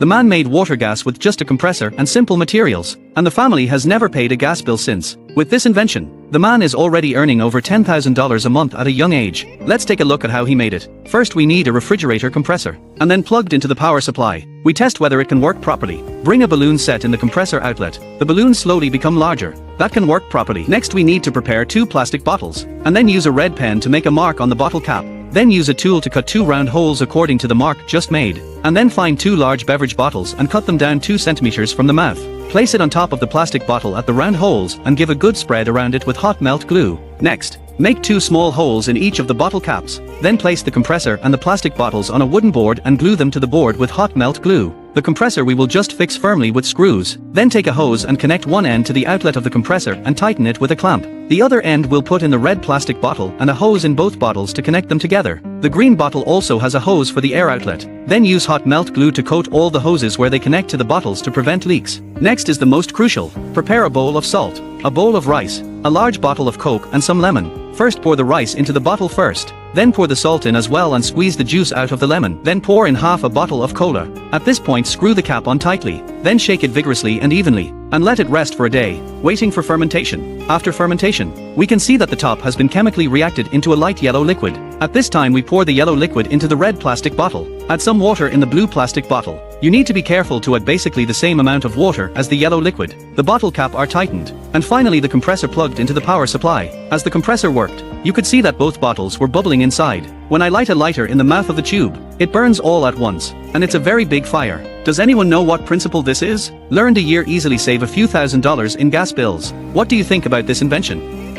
The man made water gas with just a compressor and simple materials, and the family has never paid a gas bill since. With this invention, the man is already earning over $10,000 a month at a young age. Let's take a look at how he made it. First we need a refrigerator compressor, and then plugged into the power supply. We test whether it can work properly. Bring a balloon set in the compressor outlet. The balloons slowly become larger. That can work properly. Next we need to prepare 2 plastic bottles, and then use a red pen to make a mark on the bottle cap. Then use a tool to cut 2 round holes according to the mark just made, and then find 2 large beverage bottles and cut them down 2 centimeters from the mouth. Place it on top of the plastic bottle at the round holes and give a good spread around it with hot melt glue. Next, make 2 small holes in each of the bottle caps, then place the compressor and the plastic bottles on a wooden board and glue them to the board with hot melt glue. The compressor we will just fix firmly with screws. Then take a hose and connect one end to the outlet of the compressor and tighten it with a clamp. The other end we'll put in the red plastic bottle and a hose in both bottles to connect them together. The green bottle also has a hose for the air outlet. Then use hot melt glue to coat all the hoses where they connect to the bottles to prevent leaks. Next is the most crucial. Prepare a bowl of salt, a bowl of rice, a large bottle of Coke and some lemon. First pour the rice into the bottle first. Then pour the salt in as well and squeeze the juice out of the lemon. Then pour in half a bottle of cola. At this point screw the cap on tightly. Then shake it vigorously and evenly, and let it rest for a day, waiting for fermentation. After fermentation, we can see that the top has been chemically reacted into a light yellow liquid. At this time we pour the yellow liquid into the red plastic bottle. Add some water in the blue plastic bottle. You need to be careful to add basically the same amount of water as the yellow liquid. The bottle cap are tightened. And finally the compressor plugged into the power supply. As the compressor worked, you could see that both bottles were bubbling inside. When I light a lighter in the mouth of the tube, it burns all at once, and it's a very big fire. Does anyone know what principle this is? Learned a year easily save a few $1,000s in gas bills. What do you think about this invention?